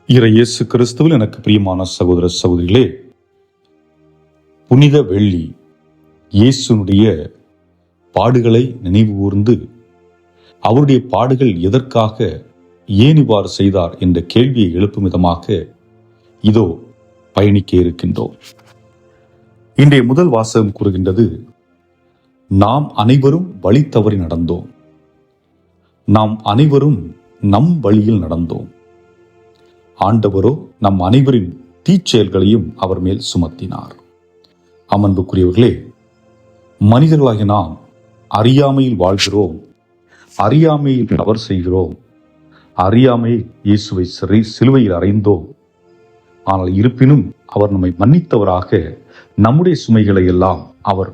இயேசு கிறிஸ்துவில் எனக்கு பிரியமான சகோதர சகோதரிகளே, புனித வெள்ளி இயேசுனுடைய பாடுகளை நினைவு கூர்ந்து அவருடைய பாடுகள் எதற்காக ஏன் இவ்வாறு செய்தார் என்ற கேள்வியை எழுப்பும் விதமாக இதோ பயணிக்க இருக்கின்றோம். இன்றைய முதல் வாசகம் கூறுகின்றது, நாம் அனைவரும் வழி தவறி நடந்தோம், நாம் அனைவரும் நம் வழியில் நடந்தோம், ஆண்டவரோ நம் அனைவரின் தீச்செயல்களையும் அவர் மேல் சுமத்தினார். அன்புக்குரியவர்களே, மனிதர்களாகிய நாம் அறியாமையில் வாழ்கிறோம், அறியாமையில் தவறு செய்கிறோம், அறியாமையில் இயேசுவை சிலுவையில் அறைந்தோம். ஆனால் இருப்பினும் அவர் நம்மை மன்னித்தவராக நம்முடைய சுமைகளை எல்லாம் அவர்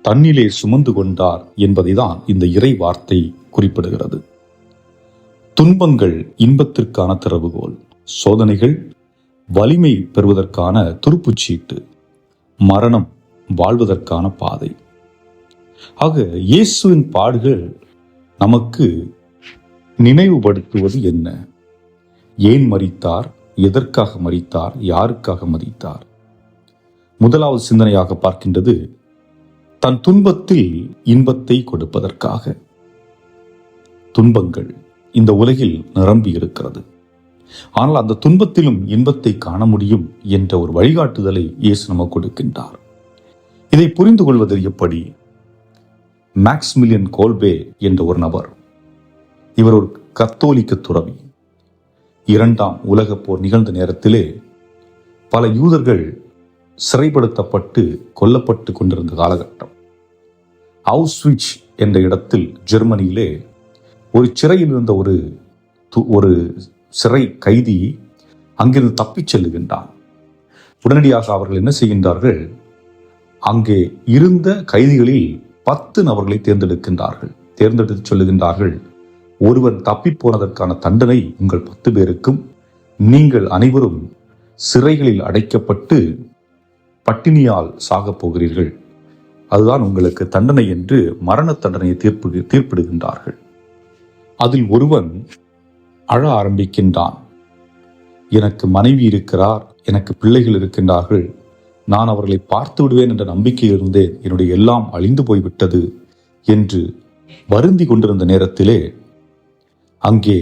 தன்னிலே சுமந்து கொண்டார் என்பதை தான் இந்த இறை வார்த்தை குறிப்பிடுகிறது. துன்பங்கள் இன்பத்திற்கான திறவுகோல், சோதனைகள் வலிமை பெறுவதற்கான துருப்புச்சீட்டு, மரணம் வாழ்வதற்கான பாதை. ஆக இயேசுவின் பாடுகள் நமக்கு நினைவுபடுத்துவது என்ன? ஏன் மரித்தார்? எதற்காக மரித்தார்? யாருக்காக மரித்தார்? முதலாவது சிந்தனையாக பார்க்கின்றது, தன் துன்பத்தில் இன்பத்தை கொடுப்பதற்காக. துன்பங்கள் இந்த உலகில் நிரம்பி இருக்கிறது, ஆனால் அந்த துன்பத்திலும் இன்பத்தை காண முடியும் என்ற ஒரு வழிகாட்டுதலை இயேசு நமக்கு கொடுக்கின்றார். இதை புரிந்து கொள்வது எப்படி? மேக்ஸ்மிலியன் கோல்பே என்ற ஒரு நபர், இவர் ஒரு கத்தோலிக்க துறவி. இரண்டாம் உலகப் போர் நிகழ்ந்த நேரத்திலே பல யூதர்கள் சிறைப்படுத்தப்பட்டு கொல்லப்பட்டு கொண்டிருந்த காலகட்டம். அவுஸ்விட்ச் என்ற இடத்தில் ஜெர்மனியிலே ஒரு சிறையில் இருந்த ஒரு சிறை கைதி அங்கிருந்து தப்பிச் செல்லுகின்றான். உடனடியாக அவர்கள் என்ன செய்கின்றார்கள்? அங்கே இருந்த கைதிகளில் 10 நபர்களை தேர்ந்தெடுத்து சொல்லுகின்றார்கள், ஒருவன் தப்பி போனதற்கான தண்டனை உங்கள் 10 பேருக்கும், நீங்கள் அனைவரும் சிறைகளில் அடைக்கப்பட்டு பட்டினியால் சாகப் போகிறீர்கள், அதுதான் உங்களுக்கு தண்டனை என்று மரண தண்டனையை தீர்ப்பிடுகின்றார்கள். அதில் ஒருவன் அழ ஆரம்பிக்கின்றான். எனக்கு மனைவி இருக்கிறார், எனக்கு பிள்ளைகள் இருக்கின்றார்கள், நான் அவர்களை பார்த்து விடுவேன் என்ற நம்பிக்கையில் இருந்தேன், என்னுடைய எல்லாம் அழிந்து போய்விட்டது என்று வருந்தி கொண்டிருந்த நேரத்திலே அங்கே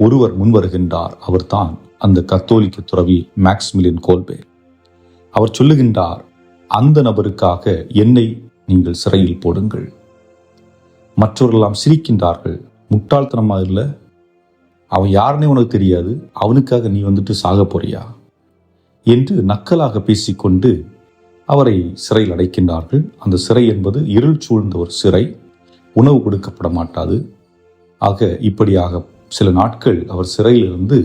ஒருவர் முன்வருகின்றார். அவர்தான் அந்த கத்தோலிக்க துறவி மேக்ஸ்மிலியன் கோல்பே. அவர் சொல்லுகின்றார், அந்த நபருக்காக என்னை நீங்கள் சிறையில் போடுங்கள். மற்றவர்களெல்லாம் சிரிக்கின்றார்கள். முட்டாள்தனமாக இல்லை, அவன் யாருன்னே உனக்கு தெரியாது, அவனுக்காக நீ வந்துட்டு சாக போறியா என்று நக்கலாக பேசிக்கொண்டு அவரை சிறையில் அடைக்கின்றார்கள். அந்த சிறை என்பது இருள் சூழ்ந்த ஒரு சிறை, உணவு கொடுக்கப்பட மாட்டாது. ஆக இப்படியாக சில நாட்கள் அவர் சிறையிலிருந்து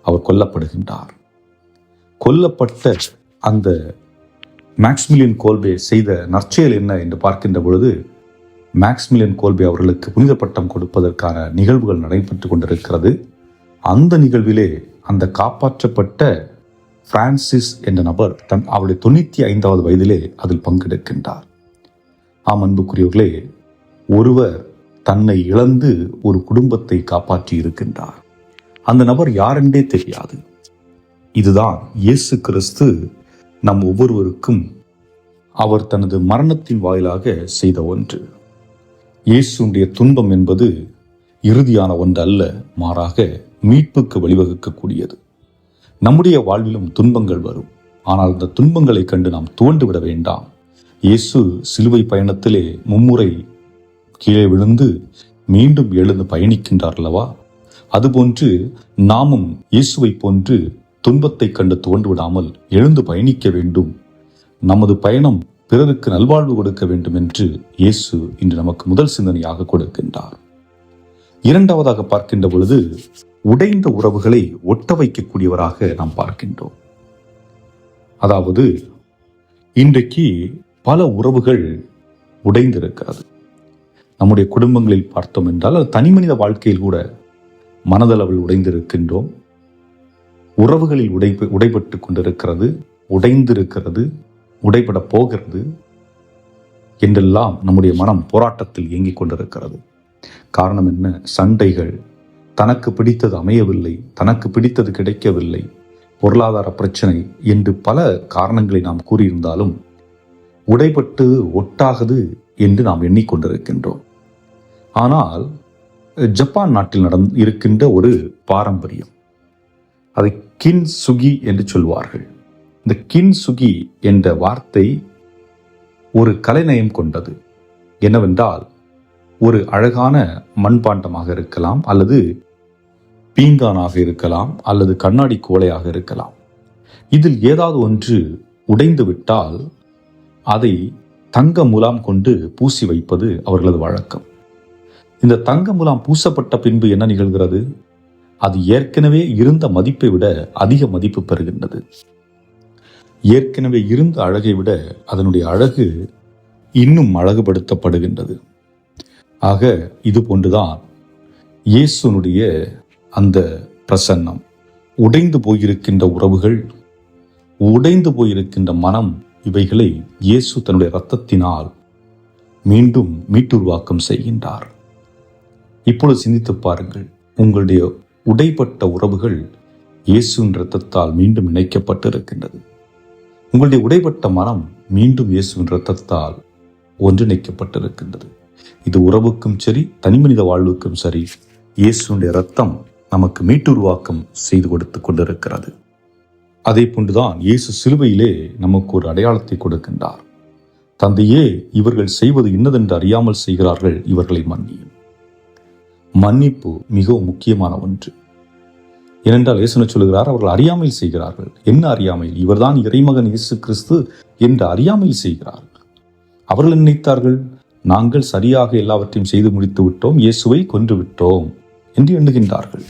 அவர் கொல்லப்படுகின்றார். கொல்லப்பட்ட அந்த மேக்ஸ்மிலியன் கோல்பே செய்த நற்செயல் என்ன என்று பார்க்கின்ற பொழுது, மேக்ஸ்மிலியன் கோல்பே அவர்களுக்கு புனித பட்டம் கொடுப்பதற்கான நிகழ்வுகள் நடைபெற்று கொண்டிருக்கிறது. அந்த நிகழ்விலே அந்த காப்பாற்றப்பட்ட பிரான்சிஸ் என்ற நபர் அவருடைய 95வது வயதிலே அதில் பங்கெடுக்கின்றார். அன்புக்குரியவர்களே, ஒருவர் தன்னை இழந்து ஒரு குடும்பத்தை காப்பாற்றி இருக்கின்றார். அந்த நபர் யாரென்றே தெரியாது. இதுதான் இயேசு கிறிஸ்து நம் ஒவ்வொருவருக்கும் அவர் தனது மரணத்தின் வாயிலாக செய்த ஒன்று. இயேசுடைய துன்பம் என்பது இறுதியான ஒன்று அல்ல, மாறாக மீட்புக்கு வழிவகுக்கக்கூடியது. நம்முடைய வாழ்விலும் துன்பங்கள் வரும், ஆனால் அந்த துன்பங்களை கண்டு நாம் துவண்டு விட வேண்டாம். இயேசு சிலுவை பயணத்திலே மும்முறை கீழே விழுந்து மீண்டும் எழுந்து பயணிக்கின்றார் அல்லவா? அதுபோன்று நாமும் இயேசுவை போன்று துன்பத்தை கண்டு துவண்டு விடாமல் எழுந்து பயணிக்க வேண்டும். நமது பயணம் பிறருக்கு நல்வாழ்வு கொடுக்க வேண்டும் என்று இயேசு இன்று நமக்கு முதல் சிந்தனையாக கொடுக்கின்றார். இரண்டாவதாக பார்க்கின்ற பொழுது, உடைந்த உறவுகளை ஒட்ட வைக்கக்கூடியவராக நாம் பார்க்கின்றோம். அதாவது இன்றைக்கு பல உறவுகள் உடைந்திருக்கிறது. நம்முடைய குடும்பங்களில் பார்த்தோம் என்றால், அது தனி மனித வாழ்க்கையில் கூட மனதளவில் உடைந்திருக்கின்றோம். உறவுகளில் உடைபட்டு கொண்டிருக்கிறது, உடைந்திருக்கிறது, உடைபட போகிறது என்றெல்லாம் நம்முடைய மனம் போராட்டத்தில் இயங்கிக் கொண்டிருக்கிறது. காரணம் என்ன? சண்டைகள், தனக்கு பிடித்தது அமையவில்லை, தனக்கு பிடித்தது கிடைக்கவில்லை, பொருளாதார பிரச்சனை என்று பல காரணங்களை நாம் கூறியிருந்தாலும் உடைபட்டு ஒட்டாகது என்று நாம் எண்ணிக்கொண்டிருக்கின்றோம். ஆனால் ஜப்பான் நாட்டில் இருக்கின்ற ஒரு பாரம்பரியம், அதை கின் சுகி என்று சொல்வார்கள். இந்த கின் சுகி என்ற வார்த்தை ஒரு கலைநயம் கொண்டது. என்னவென்றால், ஒரு அழகான மண்பாண்டமாக இருக்கலாம், அல்லது பீங்கானாக இருக்கலாம், அல்லது கண்ணாடி கோலையாக இருக்கலாம். இதில் ஏதாவது ஒன்று உடைந்து விட்டால் அதை தங்க முலாம் கொண்டு பூசி வைப்பது அவர்களது வழக்கம். இந்த தங்க முலாம் பூசப்பட்ட பின்பு என்ன நிகழ்கிறது? அது ஏற்கனவே இருந்த மதிப்பை விட அதிக மதிப்பு பெறுகின்றது. ஏற்கனவே இருந்த அழகை விட அதனுடைய அழகு இன்னும் அழகுபடுத்தப்படுகின்றது. ஆக இது போன்றுதான் இயேசுனுடைய அந்த பிரசன்னம். உடைந்து போயிருக்கின்ற உறவுகள், உடைந்து போயிருக்கின்ற மனம், இவைகளை இயேசு தன்னுடைய இரத்தத்தினால் மீண்டும் மீட்டுருவாக்கம் செய்கின்றார். இப்பொழுது சிந்தித்து பாருங்கள், உங்களுடைய உடைப்பட்ட உறவுகள் இயேசுவின் இரத்தத்தால் மீண்டும் இணைக்கப்பட்டிருக்கின்றது. உங்களுடைய உடைப்பட்ட மனம் மீண்டும் இயேசுவின் இரத்தத்தால் ஒன்றிணைக்கப்பட்டிருக்கின்றது. இது உறவுக்கும் சரி, தனிமனித வாழ்வுக்கும் சரி, இயேசுவின் இரத்தம் நமக்கு மீட்டுருவாக்கம் செய்து கொடுத்து கொண்டிருக்கிறது. அதே போன்றுதான் இயேசு சிலுவையிலே நமக்கு ஒரு அடையாளத்தை கொடுக்கின்றார். தந்தையே, இவர்கள் செய்வது இன்னதென்று அறியாமல் செய்கிறார்கள், இவர்களை மன்னியும். மன்னிப்பு மிகவும் முக்கியமான ஒன்று. ஏனென்றால் இயேசு சொல்லுகிறார், அவர்கள் அறியாமல் செய்கிறார்கள். என்ன அறியாமையில்? இவர்தான் இறைமகன் இயேசு கிறிஸ்து என்று அறியாமல் செய்கிறார்கள். அவர்கள் நினைத்தார்கள், நாங்கள் சரியாக எல்லாவற்றையும் செய்து முடித்து விட்டோம், இயேசுவை கொன்று விட்டோம் என்று எண்ணுகின்றார்கள்.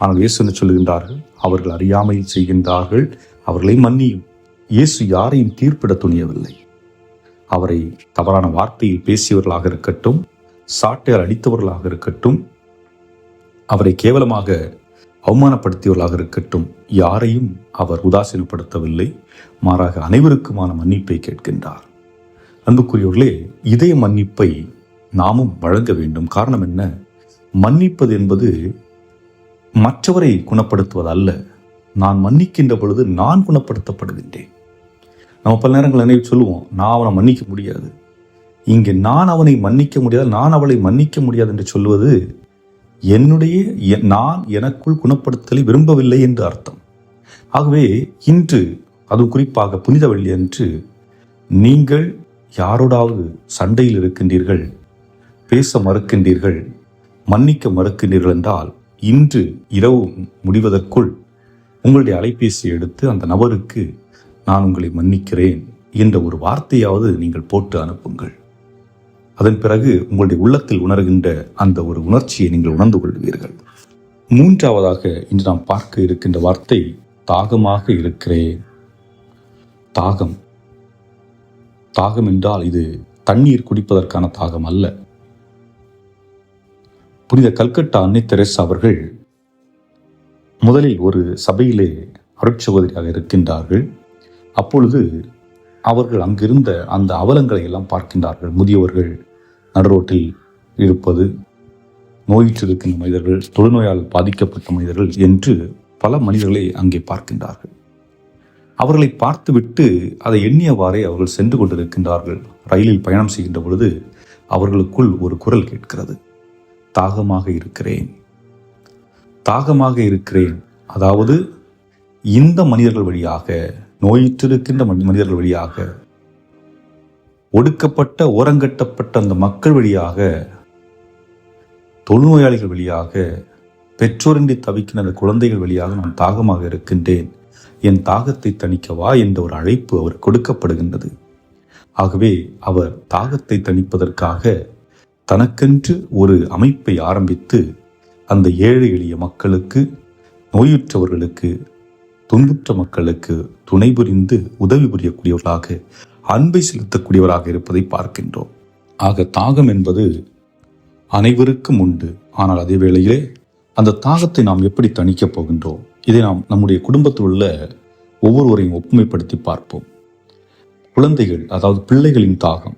ஆனால் இயேசு என்ன சொல்லுகின்றார்கள்? அவர்கள் அறியாமையில் செய்கின்றார்கள், அவர்களை மன்னியும். இயேசு யாரையும் தீர்ப்பிட துணியவில்லை. அவரை தவறான வார்த்தையில் பேசியவர்களாக இருக்கட்டும், சாட்டையால் அடித்தவர்களாக இருக்கட்டும், அவரை கேவலமாக அவமானப்படுத்தியவர்களாக இருக்கட்டும், யாரையும் அவர் உதாசீனப்படுத்தவில்லை. மாறாக அனைவருக்குமான மன்னிப்பை கேட்கின்றார். அன்புக்குரியவர்களே, இதே மன்னிப்பை நாமும் வழங்க வேண்டும். காரணம் என்ன? மன்னிப்பது என்பது மற்றவரை குணப்படுத்துவது அல்ல. நான் மன்னிக்கின்ற பொழுது நான் குணப்படுத்தப்படுகின்றேன். நம்ம பல நேரங்கள் நினைவு சொல்லுவோம், நான் அவனை மன்னிக்க முடியாது. இங்கே நான் அவனை மன்னிக்க முடியாது, நான் அவளை மன்னிக்க முடியாது என்று சொல்வது நான் எனக்குள் குணப்படுத்தலை விரும்பவில்லை என்று அர்த்தம். ஆகவே இன்று, அதுவும் குறிப்பாக புனித வெள்ளி அன்று, நீங்கள் யாரோடாவது சண்டையில் இருக்கின்றீர்கள், பேச மறுக்கின்றீர்கள், மன்னிக்க மறுக்கின்றீர்கள் என்றால், இன்று இரவு முடிவதற்குள் உங்களுடைய அலைபேசியை எடுத்து அந்த நபருக்கு நான் உங்களை மன்னிக்கிறேன் என்ற ஒரு வார்த்தையாவது நீங்கள் போட்டு அனுப்புங்கள். அதன் பிறகு உங்களுடைய உள்ளத்தில் உணர்கின்ற அந்த ஒரு உணர்ச்சியை நீங்கள் உணர்ந்து கொள்வீர்கள். மூன்றாவதாக இன்று நாம் பார்க்க இருக்கின்ற வார்த்தை தாகமாக இருக்கிறேன். தாகம். தாகம் என்றால் இது தண்ணீர் குடிப்பதற்கான தாகம் அல்ல. புனித கல்கட்டா அன்னை தெரேசா அவர்கள் முதலில் ஒரு சபையிலே அருட்சகோதரியாக இருக்கின்றார்கள். அப்பொழுது அவர்கள் அங்கிருந்த அந்த அவலங்களை எல்லாம் பார்க்கின்றார்கள். முதியவர்கள் நடுரோட்டில் இருப்பது, நோயிற்று இருக்கின்ற மனிதர்கள், தொழுநோயால் பாதிக்கப்பட்ட மனிதர்கள் என்று பல மனிதர்களை அங்கே பார்க்கின்றார்கள். அவர்களை பார்த்துவிட்டு அதை எண்ணியவாறே அவர்கள் சென்று கொண்டிருக்கின்றார்கள். ரயிலில் பயணம் செய்கின்ற பொழுது அவர்களுக்குள் ஒரு குரல் கேட்கிறது, தாகமாக இருக்கிறேன், தாகமாக இருக்கிறேன். அதாவது இந்த மனிதர்கள் வழியாக, நோயிற்றிருக்கின்ற மனிதர்கள் வழியாக, ஒடுக்கப்பட்ட ஓரங்கட்டப்பட்ட அந்த மக்கள் வழியாக, தொழுநோயாளிகள் வழியாக, பெற்றோரின்றி தவிக்கின்ற அந்த குழந்தைகள் வழியாக நான் தாகமாக இருக்கின்றேன், என் தாகத்தை தணிக்கவா என்ற ஒரு அழைப்பு அவர் கொடுக்கப்படுகின்றது. ஆகவே அவர் தாகத்தை தணிப்பதற்காக தனக்கென்று ஒரு அமைப்பை ஆரம்பித்து அந்த ஏழை எளிய மக்களுக்கு, நோயுற்றவர்களுக்கு, துன்புற்ற மக்களுக்கு துணை புரிந்து உதவி புரியக்கூடியவர்களாக, அன்பை செலுத்தக்கூடியவராக இருப்பதை பார்க்கின்றோம். ஆக தாகம் என்பது அனைவருக்கும் உண்டு. ஆனால் அதே வேளையிலே அந்த தாகத்தை நாம் எப்படி தணிக்கப் போகின்றோம்? இதை நாம் நம்முடைய குடும்பத்தில் உள்ள ஒவ்வொருவரையும் ஒப்புமைப்படுத்தி பார்ப்போம். குழந்தைகள், அதாவது பிள்ளைகளின் தாகம்,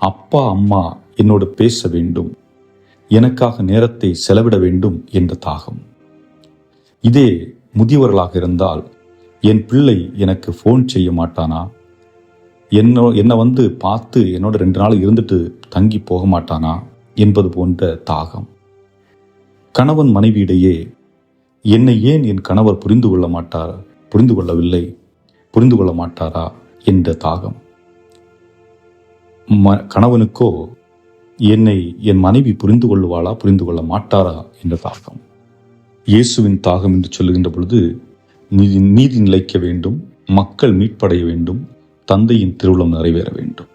அப்பா அம்மா என்னோடு பேச வேண்டும், எனக்காக நேரத்தை செலவிட வேண்டும் என்ற தாகம். இதே முதியவர்களாக இருந்தால், என் பிள்ளை எனக்கு ஃபோன் செய்ய மாட்டானா, என்னை வந்து பார்த்து என்னோட 2 நாள் இருந்துட்டு தங்கி போக மாட்டானா என்பது போன்ற தாகம். கணவன் மனைவியிடையே என்னை ஏன் என் கணவர் புரிந்து கொள்ள மாட்டாரா என்ற தாகம். கணவனுக்கோ என்னை என் மனைவி புரிந்து கொள்ள மாட்டாரா என்ற தாகம். இயேசுவின் தாகம் என்று சொல்லுகின்ற பொழுது, நீதி நிலைக்க வேண்டும், மக்கள் மீட்படைய வேண்டும், தந்தையின் திருவுளம் நிறைவேற வேண்டும்.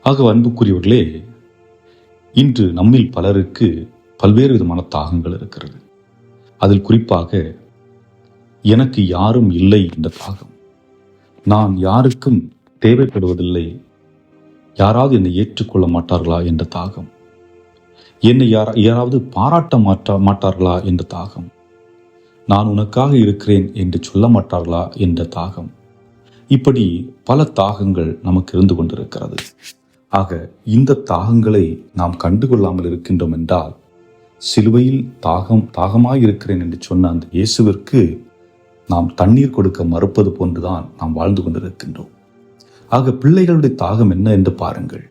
ஆக அன்புக்குரியவர்களே, இன்று நம்மில் பலருக்கு பல்வேறு விதமான தாகங்கள் இருக்கிறது. அதில் குறிப்பாக எனக்கு யாரும் இல்லை என்ற தாகம். நான் யாருக்கும் தேவைப்படுவதில்லை, யாராவது என்னை ஏற்றுக்கொள்ள மாட்டார்களா என்ற தாகம். என்னை யாராவது பாராட்ட மாட்டார்களா என்ற தாகம். நான் உனக்காக இருக்கிறேன் என்று சொல்ல மாட்டார்களா என்ற தாகம். இப்படி பல தாகங்கள் நமக்கு இருந்து கொண்டிருக்கிறது. ஆக இந்த தாகங்களை நாம் கண்டுகொள்ளாமல் இருக்கின்றோம் என்றால், சிலுவையில் தாகமாயிருக்கிறேன் என்று சொன்ன அந்த இயேசுவிற்கு நாம் தண்ணீர் கொடுக்க மறுப்பது போன்றுதான் நாம் வாழ்ந்து கொண்டிருக்கின்றோம். ஆக பிள்ளைகளுடைய தாகம் என்ன என்று பாருங்கள்.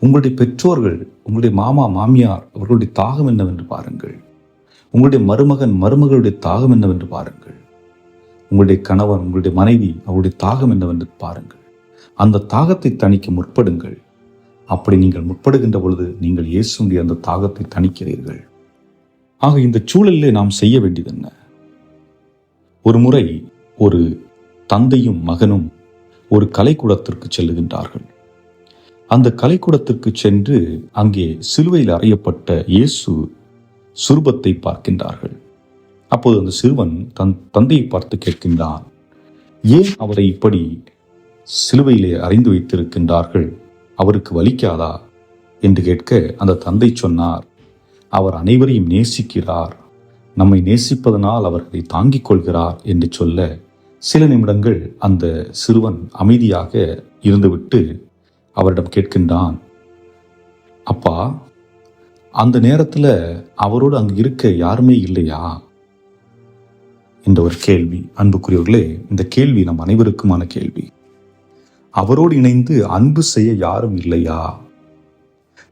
உங்களுடைய பெற்றோர்கள், உங்களுடைய மாமா மாமியார், அவர்களுடைய தாகம் என்னவென்று பாருங்கள். உங்களுடைய மருமகளுடைய தாகம் என்னவென்று பாருங்கள். உங்களுடைய கணவன், உங்களுடைய மனைவி, அவருடைய தாகம் என்னவென்று பாருங்கள். அந்த தாகத்தை தணிக்க முற்படுங்கள். அப்படி நீங்கள் முற்படுகின்ற பொழுது நீங்கள் இயேசுடைய அந்த தாகத்தை தணிக்கிறீர்கள். ஆக இந்த சூழலிலே நாம் செய்ய வேண்டியது என்ன? ஒரு முறை ஒரு தந்தையும் மகனும் ஒரு கலைக்கூடத்திற்கு செல்லுகின்றார்கள். அந்த கலைக்கூடத்திற்கு சென்று அங்கே சிலுவையில் அறையப்பட்ட இயேசு சுரூபத்தை பார்க்கின்றார்கள். அப்போது அந்த சிறுவன் தன் தந்தையை பார்த்து கேட்கின்றான், ஏன் அவரை இப்படி சிலுவையிலே அறைந்து வைத்திருக்கின்றார்கள், அவருக்கு வலிக்காதா என்று கேட்க, அந்த தந்தை சொன்னார், அவர் அனைவரையும் நேசிக்கிறார், நம்மை நேசிப்பதனால் அவர்களை தாங்கிக் கொள்கிறார் என்று சொல்ல, சில நிமிடங்கள் அந்த சிறுவன் அமைதியாக இருந்துவிட்டு அவரிடம் கேட்கின்றான், அப்பா, அந்த நேரத்தில் அவரோடு அங்கு இருக்க யாருமே இல்லையா என்ற ஒரு கேள்வி. அன்புக்குரியவர்களே, இந்த கேள்வி நம் அனைவருக்குமான கேள்வி. அவரோடு இணைந்து அன்பு செய்ய யாரும் இல்லையா?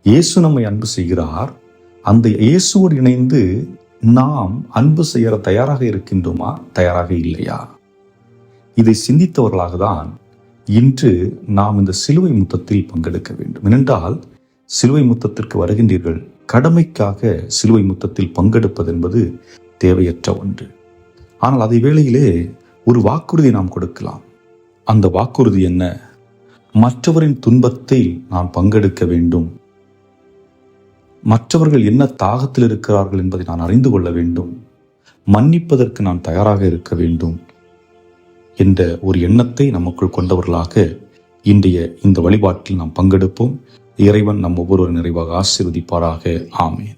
இயேசு நம்மை அன்பு செய்கிறார். அந்த இயேசுவோடு இணைந்து நாம் அன்பு செய்ய தயாராக இருக்கின்றோமா, தயாராக இல்லையா? இதை சிந்தித்தவர்களாக தான் இன்று நாம் இந்த சிலுவை முத்தத்தில் பங்கெடுக்க வேண்டும். ஏனென்றால் சிலுவை முத்தத்திற்கு வருகின்றீர்கள், கடமைக்காக சிலுவை முத்தத்தில் பங்கெடுப்பது என்பது தேவையற்ற ஒன்று. ஆனால் அதே வேளையிலே ஒரு வாக்குறுதி நாம் கொடுக்கலாம். அந்த வாக்குறுதி என்ன? மற்றவரின் துன்பத்தில் நான் பங்கெடுக்க வேண்டும், மற்றவர்கள் என்ன தாகத்தில் இருக்கிறார்கள் என்பதை நான் அறிந்து கொள்ள வேண்டும், மன்னிப்பதற்கு நான் தயாராக இருக்க வேண்டும் என்ற ஒரு எண்ணத்தை நமக்குள் கொண்டவர்களாக இன்றைய இந்த வழிபாட்டில் நாம் பங்கெடுப்போம். இறைவன் நம் ஒவ்வொருவரும் நிறைவாக ஆசீர்வதிப்பாராக. ஆமென்.